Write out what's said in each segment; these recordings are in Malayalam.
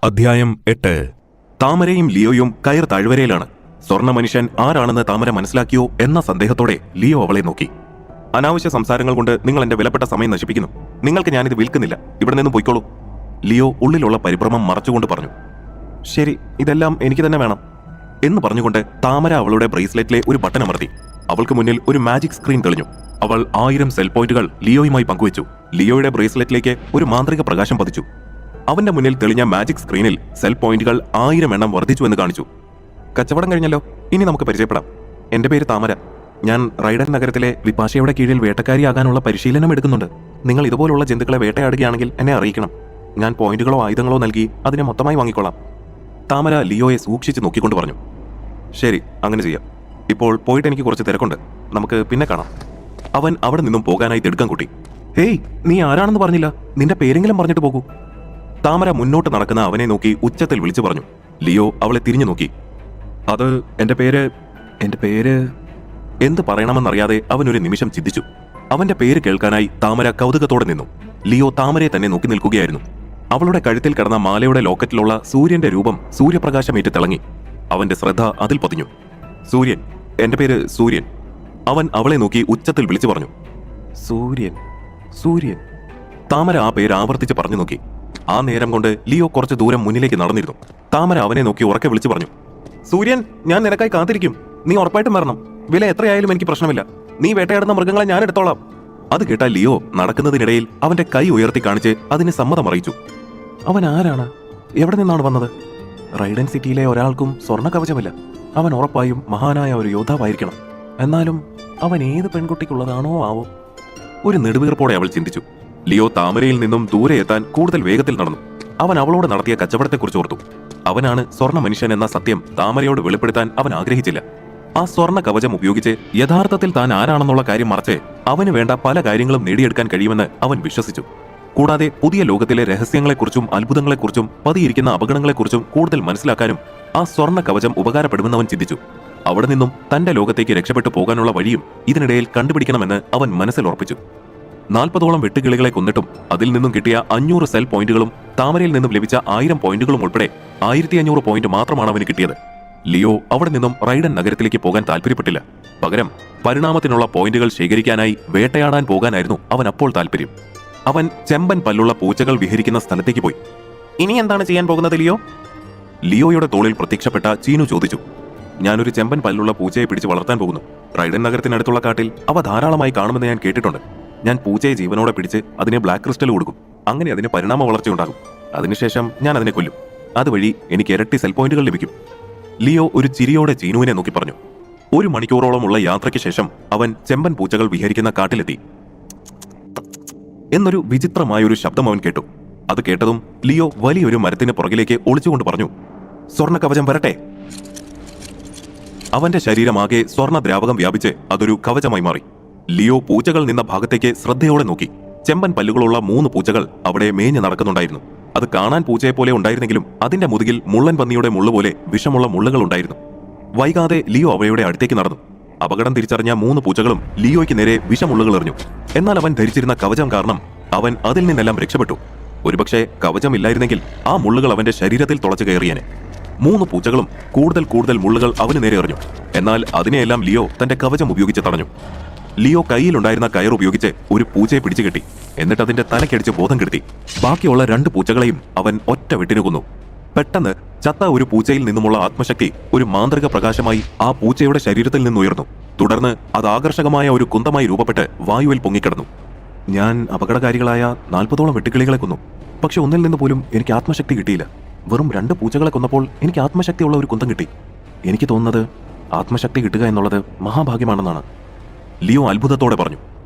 അധ്യായം 8. താമരയും ലിയോയും കയർ താഴ്വരയിലാണ്. സ്വർണ്ണ മനുഷ്യൻ ആരാണെന്ന് താമര മനസ്സിലാക്കിയോ എന്ന സന്ദേഹത്തോടെ ലിയോ അവളെ നോക്കി. അനാവശ്യ സംസാരങ്ങൾ കൊണ്ട് നിങ്ങൾ എന്റെ വിലപ്പെട്ട സമയം നശിപ്പിക്കുന്നു. നിങ്ങൾക്ക് ഞാനിത് വിൽക്കുന്നില്ല. ഇവിടെ നിന്നും പോയിക്കോളൂ. ലിയോ ഉള്ളിലുള്ള പരിഭ്രമം മറച്ചുകൊണ്ട് പറഞ്ഞു. ശരി, ഇതെല്ലാം എനിക്ക് തന്നെ വേണം എന്ന് പറഞ്ഞുകൊണ്ട് താമര അവളുടെ ബ്രേസ്ലെറ്റിലെ ഒരു ബട്ടൺ അമർത്തി. അവൾക്ക് മുന്നിൽ ഒരു മാജിക് സ്ക്രീൻ തെളിഞ്ഞു. അവൾ 1000 സെൽ പോയിന്റുകൾ ലിയോയുമായി പങ്കുവച്ചു. ലിയോയുടെ ബ്രേസ്ലെറ്റിലേക്ക് ഒരു മാന്ത്രിക പ്രകാശം പതിച്ചു. അവന്റെ മുന്നിൽ തെളിഞ്ഞ മാജിക് സ്ക്രീനിൽ സെൽ പോയിന്റുകൾ 1000 എണ്ണം വർദ്ധിച്ചു എന്ന് കാണിച്ചു. കച്ചവടം കഴിഞ്ഞല്ലോ, ഇനി നമുക്ക് പരിചയപ്പെടാം. എന്റെ പേര് താമര. ഞാൻ റൈഡൻ നഗരത്തിലെ വിപാശയുടെ കീഴിൽ വേട്ടക്കാരിയാകാനുള്ള പരിശീലനം എടുക്കുന്നുണ്ട്. നിങ്ങൾ ഇതുപോലുള്ള ജന്തുക്കളെ വേട്ടയാടുകയാണെങ്കിൽ എന്നെ അറിയിക്കണം. ഞാൻ പോയിന്റുകളോ ആയുധങ്ങളോ നൽകി അതിനെ മൊത്തമായി വാങ്ങിക്കൊള്ളാം. താമര ലിയോയെ സൂക്ഷിച്ച് നോക്കിക്കൊണ്ട് പറഞ്ഞു. ശരി, അങ്ങനെ ചെയ്യാം. ഇപ്പോൾ പോയിട്ട് എനിക്ക് കുറച്ച് തിരക്കുണ്ട്. നമുക്ക് പിന്നെ കാണാം. അവൻ അവിടെ നിന്നും പോകാനായി തിടുക്കം കൂട്ടി. ഹേയ്, നീ ആരാണെന്ന് പറഞ്ഞില്ല. നിന്റെ പേരെങ്കിലും പറഞ്ഞിട്ട് പോകൂ. താമര മുന്നോട്ട് നടക്കുന്ന അവനെ നോക്കി ഉച്ചത്തിൽ വിളിച്ചു പറഞ്ഞു. ലിയോ അവളെ തിരിഞ്ഞു നോക്കി. അത് എന്റെ പേര് എന്ത് പറയണമെന്നറിയാതെ അവൻ ഒരു നിമിഷം ചിന്തിച്ചു. അവന്റെ പേര് കേൾക്കാനായി താമര കൗതുകത്തോടെ നിന്നു. ലിയോ താമരയെ തന്നെ നോക്കി നിൽക്കുകയായിരുന്നു. അവളുടെ കഴുത്തിൽ കിടന്ന മാലയുടെ ലോക്കറ്റിലുള്ള സൂര്യന്റെ രൂപം സൂര്യപ്രകാശമേറ്റ് തിളങ്ങി. അവന്റെ ശ്രദ്ധ അതിൽ പതിഞ്ഞു. സൂര്യൻ, എന്റെ പേര് സൂര്യൻ. അവൻ അവളെ നോക്കി ഉച്ചത്തിൽ വിളിച്ചു പറഞ്ഞു. സൂര്യൻ, സൂര്യൻ. താമര ആ പേര് ആവർത്തിച്ച് പറഞ്ഞു നോക്കി. ആ നേരം കൊണ്ട് ലിയോ കുറച്ച് ദൂരം മുന്നിലേക്ക് നടന്നിരുന്നു. താമര അവനെ നോക്കി ഉറക്കെ വിളിച്ചു പറഞ്ഞു. സൂര്യൻ, ഞാൻ നിനക്കായി കാത്തിരിക്കും. നീ ഉറപ്പായിട്ടും വരണം. വില എത്രയായാലും എനിക്ക് പ്രശ്നമില്ല. നീ വേട്ടയാടുന്ന മൃഗങ്ങളെ ഞാൻ എടുത്തോളാം. അത് കേട്ട ലിയോ നടക്കുന്നതിനിടയിൽ അവന്റെ കൈ ഉയർത്തി കാണിച്ച് അതിന് സമ്മതം അറിയിച്ചു. അവൻ ആരാണ്? എവിടെ നിന്നാണ് വന്നത്? റൈഡൻ സിറ്റിയിലെ ഒരാൾക്കും സ്വർണ്ണ കവചമില്ല. അവൻ ഉറപ്പായും മഹാനായ ഒരു യോദ്ധാവായിരിക്കണം. എന്നാലും അവൻ ഏത് പെൺകുട്ടിക്കുള്ളതാണോ ആവോ? ഒരു നെടുവീർപ്പോടെ അവൾ ചിന്തിച്ചു. ലിയോ താമരയിൽ നിന്നും ദൂരെ എത്താൻ കൂടുതൽ വേഗത്തിൽ നടന്നു. അവൻ അവളോട് നടത്തിയ കച്ചവടത്തെക്കുറിച്ച് ഓർത്തു. അവനാണ് സ്വർണ്ണ മനുഷ്യൻ എന്ന സത്യം താമരയോട് വെളിപ്പെടുത്താൻ അവൻ ആഗ്രഹിച്ചില്ല. ആ സ്വർണ്ണ കവചം ഉപയോഗിച്ച് യഥാർത്ഥത്തിൽ താൻ ആരാണെന്നുള്ള കാര്യം മറച്ച് അവന് വേണ്ട പല കാര്യങ്ങളും നേടിയെടുക്കാൻ കഴിയുമെന്ന് അവൻ വിശ്വസിച്ചു. കൂടാതെ പുതിയ ലോകത്തിലെ രഹസ്യങ്ങളെക്കുറിച്ചും അത്ഭുതങ്ങളെക്കുറിച്ചും പതിയിരിക്കുന്ന അപകടങ്ങളെക്കുറിച്ചും കൂടുതൽ മനസ്സിലാക്കാനും ആ സ്വർണ്ണ കവചം ഉപകാരപ്പെടുമെന്ന് അവൻ ചിന്തിച്ചു. അവിടെ നിന്നും തന്റെ ലോകത്തേക്ക് രക്ഷപ്പെട്ടു പോകാനുള്ള വഴിയും ഇതിനിടയിൽ കണ്ടുപിടിക്കണമെന്ന് അവൻ മനസ്സിൽ ഉറപ്പിച്ചു. 40ഓളം വെട്ടുകിളികളെ കൊന്നിട്ടും അതിൽ നിന്നും കിട്ടിയ 500 സെൽ പോയിന്റുകളും താമരയിൽ നിന്നും ലഭിച്ച 1000 പോയിന്റുകളും ഉൾപ്പെടെ 1500 പോയിന്റ് മാത്രമാണ് അവന് കിട്ടിയത്. ലിയോ അവിടെ നിന്നും റൈഡൻ നഗരത്തിലേക്ക് പോകാൻ താല്പര്യപ്പെട്ടില്ല. പകരം പരിണാമത്തിനുള്ള പോയിന്റുകൾ ശേഖരിക്കാനായി വേട്ടയാടാൻ പോകാനായിരുന്നു അവൻ അപ്പോൾ താല്പര്യം. അവൻ ചെമ്പൻ പല്ലുള്ള പൂച്ചകൾ വിഹരിക്കുന്ന സ്ഥലത്തേക്ക് പോയി. ഇനി എന്താണ് ചെയ്യാൻ പോകുന്നത് ലിയോ? ലിയോയുടെ തോളിൽ പ്രത്യക്ഷപ്പെട്ട ചീനു ചോദിച്ചു. ഞാനൊരു ചെമ്പൻ പല്ലുള്ള പൂച്ചയെ പിടിച്ച് വളർത്താൻ പോകുന്നു. റൈഡൻ നഗരത്തിനടുത്തുള്ള കാട്ടിൽ അവ ധാരാളമായി കാണുമെന്ന് ഞാൻ കേട്ടിട്ടുണ്ട്. ഞാൻ പൂച്ചയെ ജീവനോടെ പിടിച്ച് അതിനെ ബ്ലാക്ക് ക്രിസ്റ്റൽ കൊടുക്കും. അങ്ങനെ അതിന് പരിണാമ വളർച്ചയുണ്ടാകും. അതിനുശേഷം ഞാൻ അതിനെ കൊല്ലും. അതുവഴി എനിക്ക് ഇരട്ടി സെൽ പോയിന്റുകൾ ലഭിക്കും. ലിയോ ഒരു ചിരിയോടെ ചീനുവിനെ നോക്കി പറഞ്ഞു. 1 മണിക്കൂറോളമുള്ള യാത്രയ്ക്ക് ശേഷം അവൻ ചെമ്പൻ പൂച്ചകൾ വിഹരിക്കുന്ന കാട്ടിലെത്തി. എന്നൊരു വിചിത്രമായൊരു ശബ്ദം അവൻ കേട്ടു. അത് കേട്ടതും ലിയോ വലിയൊരു മരത്തിന് പുറകിലേക്ക് ഒളിച്ചുകൊണ്ട് പറഞ്ഞു. സ്വർണ്ണ കവചം വരട്ടെ. അവന്റെ ശരീരമാകെ സ്വർണ്ണ ദ്രാവകം വ്യാപിച്ച് അതൊരു കവചമായി മാറി. ലിയോ പൂച്ചകൾ നിന്ന ഭാഗത്തേക്ക് ശ്രദ്ധയോടെ നോക്കി. ചെമ്പൻ പല്ലുകളുള്ള 3 പൂച്ചകൾ അവിടെ മേഞ്ഞു നടക്കുന്നുണ്ടായിരുന്നു. അത് കാണാൻ പൂച്ചയെപ്പോലെ ഉണ്ടായിരുന്നെങ്കിലും അതിന്റെ മുതുകിൽ മുള്ളൻ പന്നിയുടെ മുള്ളുപോലെ വിഷമുള്ള മുള്ളുകൾ ഉണ്ടായിരുന്നു. വൈകാതെ ലിയോ അവയുടെ അടുത്തേക്ക് നടന്നു. അപകടം തിരിച്ചറിഞ്ഞ 3 പൂച്ചകളും ലിയോയ്ക്ക് നേരെ വിഷമുള്ളുകൾ എറിഞ്ഞു. എന്നാൽ അവൻ ധരിച്ചിരുന്ന കവചം കാരണം അവൻ അതിൽ നിന്നെല്ലാം രക്ഷപ്പെട്ടു. ഒരുപക്ഷെ കവചമില്ലായിരുന്നെങ്കിൽ ആ മുള്ളുകൾ അവന്റെ ശരീരത്തിൽ തുളച്ചു കയറിയേനെ. 3 പൂച്ചകളും കൂടുതൽ മുള്ളുകൾ അവന് നേരെ എറിഞ്ഞു. എന്നാൽ അതിനെയെല്ലാം ലിയോ തന്റെ കവചം ഉപയോഗിച്ച് തടഞ്ഞു. ലിയോ കയ്യിലുണ്ടായിരുന്ന കയർ ഉപയോഗിച്ച് ഒരു പൂച്ചയെ പിടിച്ചു കെട്ടി. എന്നിട്ട് അതിന്റെ തലക്കടിച്ച് ബോധം കെടുത്തി. ബാക്കിയുള്ള 2 പൂച്ചകളെയും അവൻ ഒറ്റ വെട്ടിനു കൊന്നു. പെട്ടെന്ന് ചത്ത ഒരു പൂച്ചയിൽ നിന്നുമുള്ള ആത്മശക്തി ഒരു മാന്ത്രിക പ്രകാശമായി ആ പൂച്ചയുടെ ശരീരത്തിൽ നിന്നുയർന്നു. തുടർന്ന് അത് ആകർഷകമായ ഒരു കുന്തമായി രൂപപ്പെട്ട് വായുവിൽ പൊങ്ങിക്കിടന്നു. ഞാൻ അപകടകാരികളായ 40ഓളം വെട്ടുകിളികളെ കൊന്നു. പക്ഷെ ഒന്നിൽ നിന്ന് പോലും എനിക്ക് ആത്മശക്തി കിട്ടിയില്ല. വെറും 2 പൂച്ചകളെ കൊന്നപ്പോൾ എനിക്ക് ആത്മശക്തിയുള്ള ഒരു കുന്തം കിട്ടി. എനിക്ക് തോന്നുന്നത് ആത്മശക്തി കിട്ടുക എന്നുള്ളത് മഹാഭാഗ്യമാണെന്നാണ്. ലിയോ അത്ഭുതത്തോടെ പറഞ്ഞു.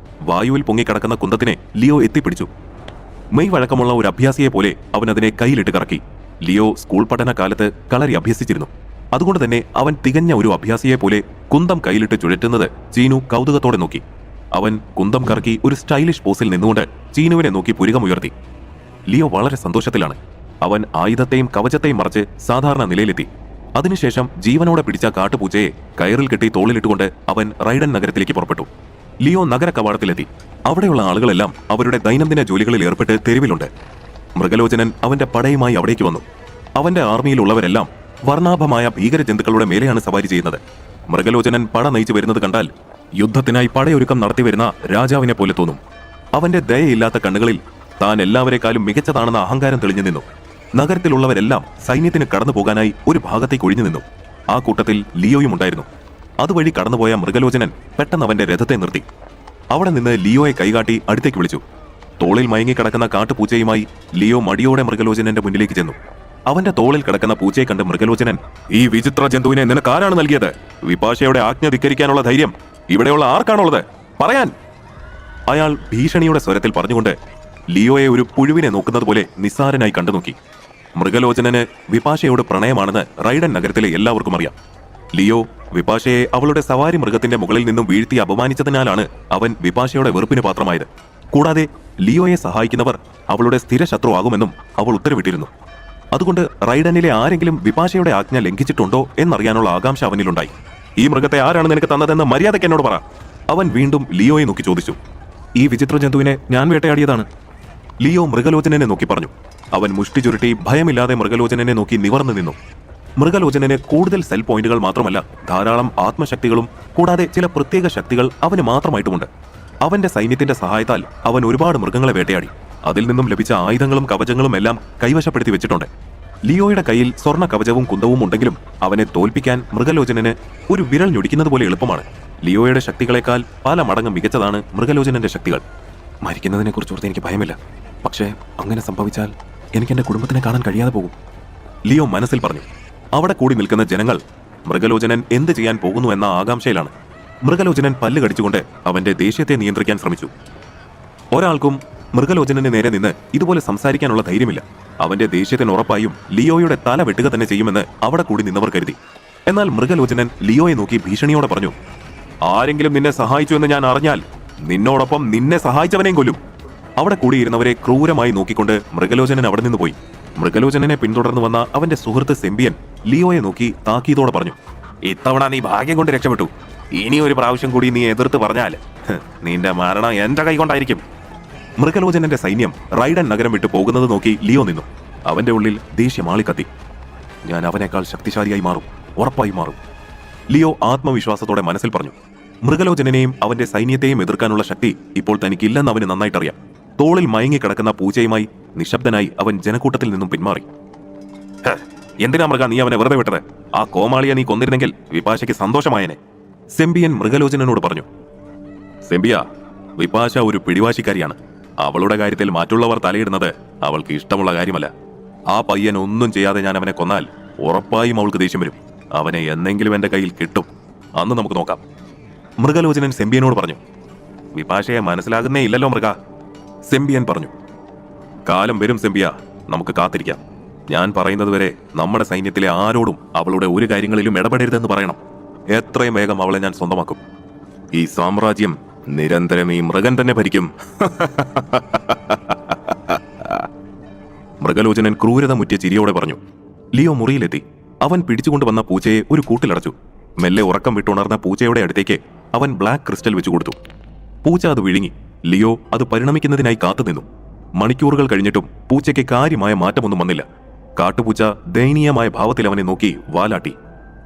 വായുവിൽ പൊങ്ങിക്കിടക്കുന്ന കുന്തത്തിനെ ലിയോ എത്തിപ്പിടിച്ചു. മെയ് വഴക്കമുള്ള ഒരു അഭ്യാസിയെ പോലെ അവൻ അതിനെ കയ്യിലിട്ട് കറക്കി. ലിയോ സ്കൂൾ പഠന കാലത്ത് കളരി അഭ്യസിച്ചിരുന്നു. അതുകൊണ്ട് തന്നെ അവൻ തികഞ്ഞ ഒരു അഭ്യാസിയെ പോലെ കുന്തം കയ്യിലിട്ട് ചുഴറ്റുന്നത് ചീനു കൗതുകത്തോടെ നോക്കി. അവൻ കുന്തം കറക്കി ഒരു സ്റ്റൈലിഷ് പോസിൽ നിന്നുകൊണ്ട് ചീനുവിനെ നോക്കി പുരികമുയർത്തി. ലിയോ വളരെ സന്തോഷത്തിലാണ്. അവൻ ആയുധത്തെയും കവചത്തെയും മറച്ച് സാധാരണ നിലയിലെത്തി. അതിനുശേഷം ജീവനോടെ പിടിച്ച കാട്ടുപൂച്ചയെ കയറിൽ കെട്ടി തോളിലിട്ടുകൊണ്ട് അവൻ റൈഡൻ നഗരത്തിലേക്ക് പുറപ്പെട്ടു. ലിയോ നഗര കവാടത്തിലെത്തി. അവിടെയുള്ള ആളുകളെല്ലാം അവരുടെ ദൈനംദിന ജോലികളിൽ ഏർപ്പെട്ട് തെരുവിലുണ്ട്. മൃഗലോചനൻ അവന്റെ പടയുമായി അവിടേക്ക് വന്നു. അവന്റെ ആർമിയിലുള്ളവരെല്ലാം വർണ്ണാഭമായ ഭീകര ജന്തുക്കളുടെ മേലെയാണ് സവാരി ചെയ്യുന്നത്. മൃഗലോചനൻ പട നയിച്ചു വരുന്നത് കണ്ടാൽ യുദ്ധത്തിനായി പടയൊരുക്കം നടത്തിവരുന്ന രാജാവിനെ പോലെ തോന്നും. അവന്റെ ദയയില്ലാത്ത കണ്ണുകളിൽ താൻ എല്ലാവരെക്കാളും മികച്ചതാണെന്ന അഹങ്കാരം തെളിഞ്ഞു നിന്നു. നഗരത്തിലുള്ളവരെല്ലാം സൈന്യത്തിന് കടന്നു പോകാനായി ഒരു ഭാഗത്തേക്ക് ഒഴിഞ്ഞു നിന്നു. ആ കൂട്ടത്തിൽ ലിയോയും ഉണ്ടായിരുന്നു. അതുവഴി കടന്നുപോയ മൃഗലോചനൻ പെട്ടെന്ന് അവന്റെ രഥത്തെ നിർത്തി. അവിടെ നിന്ന് ലിയോയെ കൈകാട്ടി അടുത്തേക്ക് വിളിച്ചു. തോളിൽ മയങ്ങിക്കിടക്കുന്ന കാട്ടുപൂച്ചയുമായി ലിയോ മടിയോടെ മൃഗലോചനന്റെ മുന്നിലേക്ക് ചെന്നു. അവന്റെ തോളിൽ കിടക്കുന്ന പൂച്ചയെ കണ്ട് മൃഗലോചനൻ, ഈ വിചിത്ര ജന്തുവിനെ നിനക്ക് ആരാണ് നൽകിയത്? വിപാശയുടെ ആജ്ഞ ധിക്കരിക്കാനുള്ള ധൈര്യം ഇവിടെയുള്ള ആർക്കാണുള്ളത്? പറയാൻ! അയാൾ ഭീഷണിയുടെ സ്വരത്തിൽ പറഞ്ഞുകൊണ്ട് ലിയോയെ ഒരു പുഴുവിനെ നോക്കുന്നത് പോലെ നിസ്സാരനായി കണ്ടുനോക്കി. മൃഗലോചനന് വിപാശയോട് പ്രണയമാണെന്ന് റൈഡൻ നഗരത്തിലെ എല്ലാവർക്കും അറിയാം. ലിയോ വിപാശയെ അവളുടെ സവാരി മൃഗത്തിന്റെ മുകളിൽ നിന്നും വീഴ്ത്തി അപമാനിച്ചതിനാലാണ് അവൻ വിപാശയുടെ വെറുപ്പിന് പാത്രമായത്. കൂടാതെ ലിയോയെ സഹായിക്കുന്നവർ അവളുടെ സ്ഥിര ശത്രുവാകുമെന്നും അവൾ ഉത്തരവിട്ടിരുന്നു. അതുകൊണ്ട് റൈഡനിലെ ആരെങ്കിലും വിപാശയുടെ ആജ്ഞ ലംഘിച്ചിട്ടുണ്ടോ എന്നറിയാനുള്ള ആകാംക്ഷ അവനിലുണ്ടായി. ഈ മൃഗത്തെ ആരാണ് നിനക്ക് തന്നതെന്ന് മര്യാദയ്ക്ക് എന്നോട് പറ. അവൻ വീണ്ടും ലിയോയെ നോക്കി ചോദിച്ചു. ഈ വിചിത്ര ജന്തുവിനെ ഞാൻ വേട്ടയാടിയതാണ്. ലിയോ മൃഗലോചനനെ നോക്കി പറഞ്ഞു. അവൻ മുഷ്ടി ചുരുട്ടി ഭയമില്ലാതെ മൃഗലോചനനെ നോക്കി നിവർന്നു നിന്നു. മൃഗലോചനന് കൂടുതൽ സെൽ പോയിന്റുകൾ മാത്രമല്ല, ധാരാളം ആത്മശക്തികളും കൂടാതെ ചില പ്രത്യേക ശക്തികൾ അവന് മാത്രമായിട്ടുമുണ്ട്. അവന്റെ സൈന്യത്തിന്റെ സഹായത്താൽ അവൻ ഒരുപാട് മൃഗങ്ങളെ വേട്ടയാടി. അതിൽ നിന്നും ലഭിച്ച ആയുധങ്ങളും കവചങ്ങളും എല്ലാം കൈവശപ്പെടുത്തി വെച്ചിട്ടുണ്ട്. ലിയോയുടെ കയ്യിൽ സ്വർണ്ണ കവചവും കുന്തവും ഉണ്ടെങ്കിലും അവനെ തോൽപ്പിക്കാൻ മൃഗലോചനന് ഒരു വിരൽ ഞൊടിക്കുന്നത് പോലെ എളുപ്പമാണ്. ലിയോയുടെ ശക്തികളെക്കാൾ പല മടങ്ങ് മികച്ചതാണ് മൃഗലോചനന്റെ ശക്തികൾ. മരിക്കുന്നതിനെ കുറിച്ചോർത്ത് എനിക്ക് ഭയമില്ല. പക്ഷേ അങ്ങനെ സംഭവിച്ചാൽ എനിക്ക് എന്റെ കുടുംബത്തിനെ കാണാൻ കഴിയാതെ പോകും, ലിയോ മനസ്സിൽ പറഞ്ഞു. അവിടെ കൂടി നിൽക്കുന്ന ജനങ്ങൾ മൃഗലോചനൻ എന്ത് ചെയ്യാൻ പോകുന്നു എന്ന ആകാംക്ഷയിലാണ്. മൃഗലോചനൻ പല്ല് കടിച്ചുകൊണ്ട് അവന്റെ ദേഷ്യത്തെ നിയന്ത്രിക്കാൻ ശ്രമിച്ചു. ഒരാൾക്കും മൃഗലോചനന് നേരെ നിന്ന് ഇതുപോലെ സംസാരിക്കാനുള്ള ധൈര്യമില്ല. അവന്റെ ദേഷ്യത്തിന് ഉറപ്പായും ലിയോയുടെ തല വെട്ടുക തന്നെ ചെയ്യുമെന്ന് അവിടെ കൂടി നിന്നവർ കരുതി. എന്നാൽ മൃഗലോചനൻ ലിയോയെ നോക്കി ഭീഷണിയോടെ പറഞ്ഞു, ആരെങ്കിലും നിന്നെ സഹായിച്ചു എന്ന് ഞാൻ അറിഞ്ഞാൽ നിന്നോടൊപ്പം നിന്നെ സഹായിച്ചവനെയും കൊല്ലും. അവിടെ കൂടിയിരുന്നവരെ ക്രൂരമായി നോക്കിക്കൊണ്ട് മൃഗലോചനൻ അവിടെ നിന്ന് പോയി. മൃഗലോചനനെ പിന്തുടർന്നു വന്ന അവന്റെ സുഹൃത്ത് സെമ്പിയൻ ലിയോയെ നോക്കി താക്കീതോടെ പറഞ്ഞു, ഇത്തവണ നീ ഭാഗ്യം കൊണ്ട് രക്ഷപ്പെട്ടു. ഇനി ഒരു പ്രാവശ്യം കൂടി നീ എതിർത്ത് പറഞ്ഞാൽ നിന്റെ മരണം എന്റെ കൈകൊണ്ടായിരിക്കും. മൃഗലോചനന്റെ സൈന്യം റൈഡൻ നഗരം വിട്ടു പോകുന്നത് നോക്കി ലിയോ നിന്നു. അവന്റെ ഉള്ളിൽ ദേഷ്യം ആളിക്കത്തി. ഞാൻ അവനേക്കാൾ ശക്തിശാലിയായി മാറും, ഉറപ്പായി മാറും, ലിയോ ആത്മവിശ്വാസത്തോടെ മനസ്സിൽ പറഞ്ഞു. മൃഗലോചനനെയും അവന്റെ സൈന്യത്തെയും എതിർക്കാനുള്ള ശക്തി ഇപ്പോൾ തനിക്കില്ലെന്ന് അവന് നന്നായിട്ടറിയാം. തോളിൽ മയങ്ങിക്കിടക്കുന്ന പൂച്ചയുമായി നിശബ്ദനായി അവൻ ജനക്കൂട്ടത്തിൽ നിന്നും പിന്മാറി. എന്തിനാ മൃഗ നീ അവനെ വെറുതെ വിട്ടത്? ആ കോമാളിയെ നീ കൊന്നിരുന്നെങ്കിൽ വിപാശയ്ക്ക് സന്തോഷമായനെ, സെമ്പിയൻ മൃഗലോചനനോട് പറഞ്ഞു. സെമ്പിയ, വിപാശ ഒരു പിടിവാശിക്കാരിയാണ്. അവളുടെ കാര്യത്തിൽ മറ്റുള്ളവർ തലയിടുന്നത് അവൾക്ക് ഇഷ്ടമുള്ള കാര്യമല്ല. ആ പയ്യൻ ഒന്നും ചെയ്യാതെ ഞാൻ അവനെ കൊന്നാൽ ഉറപ്പായും അവൾക്ക് ദേഷ്യം വരും. അവനെ എന്നെങ്കിലും എന്റെ കയ്യിൽ കിട്ടും. അന്ന് നമുക്ക് നോക്കാം, മൃഗലോചനൻ സെമ്പിയനോട് പറഞ്ഞു. വിപാശയെ മനസ്സിലാകുന്നേ ഇല്ലല്ലോ മൃഗ, സെമ്പിയൻ പറഞ്ഞു. കാലം വരും സെമ്പിയ, നമുക്ക് കാത്തിരിക്കാം. ഞാൻ പറയുന്നതുവരെ നമ്മുടെ സൈന്യത്തിലെ ആരോടും അവളുടെ ഒരു കാര്യങ്ങളിലും ഇടപെടരുതെന്ന് പറയണം. എത്രയും വേഗം അവളെ ഞാൻ സ്വന്തമാക്കും. ഈ സാമ്രാജ്യം നിരന്തരം ഈ മൃഗൻ തന്നെ ഭരിക്കും. മൃഗലോചനൻ ക്രൂരത മുറ്റിയ ചിരിയോടെ പറഞ്ഞു. ലിയോ മുറിയിലെത്തി. അവൻ പിടിച്ചുകൊണ്ടുവന്ന പൂച്ചയെ ഒരു കൂട്ടിലടച്ചു. മെല്ലെ ഉറക്കം വിട്ടുണർന്ന പൂച്ചയുടെ അടുത്തേക്ക് അവൻ ബ്ലാക്ക് ക്രിസ്റ്റൽ വെച്ചു കൊടുത്തു. പൂച്ച അത് വിഴുങ്ങി. ലിയോ അത് പരിണമിക്കുന്നതിനായി കാത്തുനിന്നു. മണിക്കൂറുകൾ കഴിഞ്ഞിട്ടും പൂച്ചയ്ക്ക് കാര്യമായ മാറ്റമൊന്നും വന്നില്ല. കാട്ടുപൂച്ച ദയനീയമായ ഭാവത്തിൽ അവനെ നോക്കി വാലാട്ടി.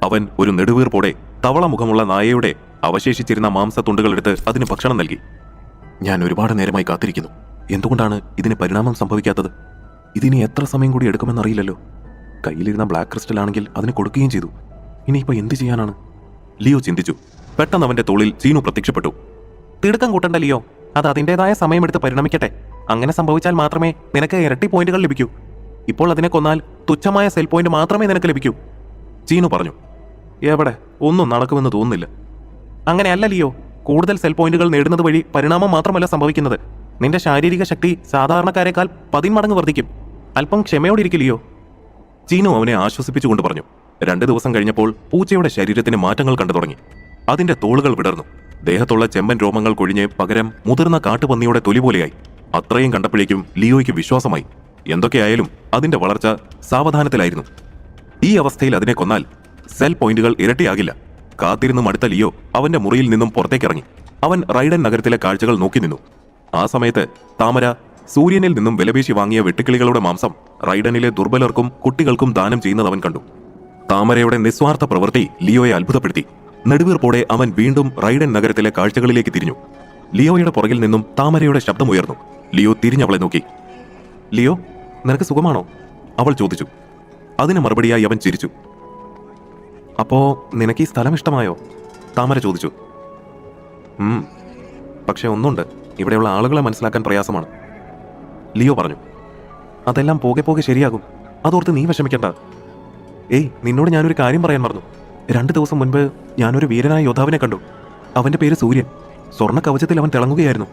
അവൻ ഒരു നെടുവീർപ്പോടെ തവളമുഖമുള്ള നായയുടെ അവശേഷിച്ചിരുന്ന മാംസത്തുണ്ടുകൾ എടുത്ത് അതിന് ഭക്ഷണം നൽകി. ഞാൻ ഒരുപാട് നേരമായി കാത്തിരിക്കുന്നു. എന്തുകൊണ്ടാണ് ഇതിന് പരിണാമം സംഭവിക്കാത്തത്? ഇതിന് എത്ര സമയം കൂടി എടുക്കുമെന്നറിയില്ലല്ലോ. കയ്യിലിരുന്ന ബ്ലാക്ക് ക്രിസ്റ്റൽ ആണെങ്കിൽ അതിന് കൊടുക്കുകയും ചെയ്തു. ഇനിയിപ്പോൾ എന്ത് ചെയ്യാനാണ്? ലിയോ ചിന്തിച്ചു. പെട്ടെന്ന് അവന്റെ തോളിൽ ചീനു പ്രത്യക്ഷപ്പെട്ടു. തിടുക്കം കൂട്ടണ്ട ലിയോ, അത് അതിൻ്റെതായ സമയമെടുത്ത് പരിണമിക്കട്ടെ. അങ്ങനെ സംഭവിച്ചാൽ മാത്രമേ നിനക്ക് ഇരട്ടി പോയിന്റുകൾ ലഭിക്കൂ. ഇപ്പോൾ അതിനെ കൊന്നാൽ തുച്ഛമായ സെൽ പോയിന്റ് മാത്രമേ നിനക്ക് ലഭിക്കൂ, ചീനു പറഞ്ഞു. എവിടെ ഒന്നും നടക്കുമെന്ന് തോന്നുന്നില്ല. അങ്ങനെയല്ല ലിയോ, കൂടുതൽ സെൽ പോയിന്റുകൾ നേടുന്നത് വഴി പരിണാമം മാത്രമല്ല സംഭവിക്കുന്നത്. നിന്റെ ശാരീരിക ശക്തി സാധാരണക്കാരെക്കാൾ 10 മടങ്ങ് വർദ്ധിക്കും. അല്പം ക്ഷമയോടിരിക്കും ലിയോ, ചീനു അവനെ ആശ്വസിപ്പിച്ചുകൊണ്ട് പറഞ്ഞു. 2 ദിവസം കഴിഞ്ഞപ്പോൾ പൂച്ചയുടെ ശരീരത്തിന് മാറ്റങ്ങൾ കണ്ടു തുടങ്ങി. അതിന്റെ തോളുകൾ വിടർന്നു. ദേഹത്തുള്ള ചെമ്പൻ രോമങ്ങൾ കൊഴിഞ്ഞ് പകരം മുതിർന്ന കാട്ടുപന്നിയുടെ തൊലി പോലെയായി. അത്രയും കണ്ടപ്പോഴേക്കും ലിയോയ്ക്ക് വിശ്വാസമായി. എന്തൊക്കെയായാലും അതിന്റെ വളർച്ച സാവധാനത്തിലായിരുന്നു. ഈ അവസ്ഥയിൽ അതിനെ കൊന്നാൽ സെൽ പോയിന്റുകൾ ഇരട്ടിയാകില്ല. കാത്തിരുന്നും അടുത്ത ലിയോ അവന്റെ മുറിയിൽ നിന്നും പുറത്തേക്കിറങ്ങി. അവൻ റൈഡൻ നഗരത്തിലെ കാഴ്ചകൾ നോക്കി നിന്നു. ആ സമയത്ത് താമര സൂര്യനിൽ നിന്നും വിലപേശി വാങ്ങിയ വെട്ടുക്കിളികളുടെ മാംസം റൈഡനിലെ ദുർബലർക്കും കുട്ടികൾക്കും ദാനം ചെയ്യുന്നത് അവൻ കണ്ടു. താമരയുടെ നിസ്വാർത്ഥ പ്രവൃത്തി ലിയോയെ അത്ഭുതപ്പെടുത്തി. നെടുവീർപ്പോടെ അവൻ വീണ്ടും റൈഡൻ നഗരത്തിലെ കാഴ്ചകളിലേക്ക് തിരിഞ്ഞു. ലിയോയുടെ പുറകിൽ നിന്നും താമരയുടെ ശബ്ദമുയർന്നു. ലിയോ തിരിഞ്ഞവളെ നോക്കി. ലിയോ, നിനക്ക് സുഖമാണോ? അവൾ ചോദിച്ചു. അതിന് മറുപടിയായി അവൻ ചിരിച്ചു. അപ്പോ നിനക്ക് ഈ സ്ഥലം ഇഷ്ടമായോ? താമര ചോദിച്ചു. പക്ഷെ ഒന്നുണ്ട്, ഇവിടെയുള്ള ആളുകളെ മനസ്സിലാക്കാൻ പ്രയാസമാണ്, ലിയോ പറഞ്ഞു. അതെല്ലാം പോകെ പോകെ ശരിയാകും, അതോർത്ത് നീ വിഷമിക്കണ്ട. നിന്നോട് ഞാനൊരു കാര്യം പറയാൻ മറന്നു. 2 ദിവസം മുൻപ് ഞാനൊരു വീരനായ യോദ്ധാവിനെ കണ്ടു. അവന്റെ പേര് സൂര്യൻ. സ്വർണ്ണ കവചത്തിൽ അവൻ തിളങ്ങുകയായിരുന്നു.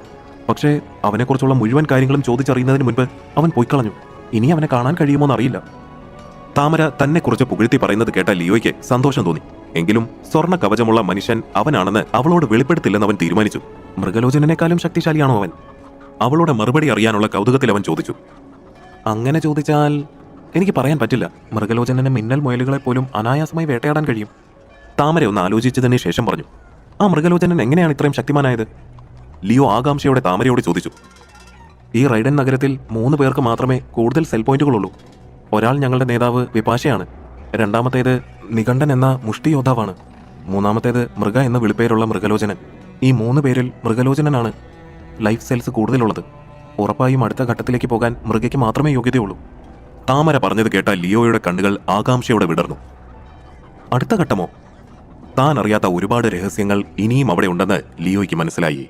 പക്ഷേ അവനെക്കുറിച്ചുള്ള മുഴുവൻ കാര്യങ്ങളും ചോദിച്ചറിയുന്നതിന് മുൻപ് അവൻ പോയിക്കളഞ്ഞു. ഇനി അവനെ കാണാൻ കഴിയുമോന്നറിയില്ല. താമര തന്നെക്കുറിച്ച് പുകഴ്ത്തി പറയുന്നത് കേട്ട ലിയോയ്ക്ക് സന്തോഷം തോന്നി. എങ്കിലും സ്വർണ്ണ കവചമുള്ള മനുഷ്യൻ അവനാണെന്ന് അവളോട് വെളിപ്പെടുത്തില്ലെന്ന് അവൻ തീരുമാനിച്ചു. മൃഗലോചനേക്കാളും ശക്തിശാലിയാണോ അവൻ? അവളുടെ മറുപടി അറിയാനുള്ള കൗതുകത്തിൽ അവൻ ചോദിച്ചു. അങ്ങനെ ചോദിച്ചാൽ എനിക്ക് പറയാൻ പറ്റില്ല. മൃഗലോചനന് മിന്നൽ മുയലുകളെ പോലും അനായാസമായി വേട്ടയാടാൻ കഴിയും. താമര ഒന്ന് ആലോചിച്ചതിന് ശേഷം പറഞ്ഞു. ആ മൃഗലോചനൻ എങ്ങനെയാണ് ഇത്രയും ശക്തിമാനായത്? ലിയോ ആകാംക്ഷയോടെ താമരയോട് ചോദിച്ചു. ഈ റൈഡൻ നഗരത്തിൽ 3 പേർക്ക് മാത്രമേ കൂടുതൽ സെൽ പോയിന്റുകളുള്ളൂ. ഒരാൾ ഞങ്ങളുടെ നേതാവ് വിപാശയാണ്. രണ്ടാമത്തേത് നികണ്ഠൻ എന്ന മുഷ്ടി യോദ്ധാവാണ്. മൂന്നാമത്തേത് മൃഗ എന്ന വിളിപ്പേരുള്ള മൃഗലോചനൻ. ഈ 3 പേരിൽ മൃഗലോചനനാണ് ലൈഫ് സെൽസ് കൂടുതലുള്ളത്. ഉറപ്പായും അടുത്ത ഘട്ടത്തിലേക്ക് പോകാൻ മൃഗയ്ക്ക് മാത്രമേ യോഗ്യതയുള്ളൂ. താമര പറഞ്ഞത് കേട്ട ലിയോയുടെ കണ്ണുകൾ ആകാംക്ഷയോടെ വിടർന്നു. അടുത്ത ഘട്ടമോ? താൻ അറിയാത്ത ഒരുപാട് രഹസ്യങ്ങൾ ഇനിയും അവിടെ ഉണ്ടെന്ന് ലിയോയ്ക്ക് മനസ്സിലായി.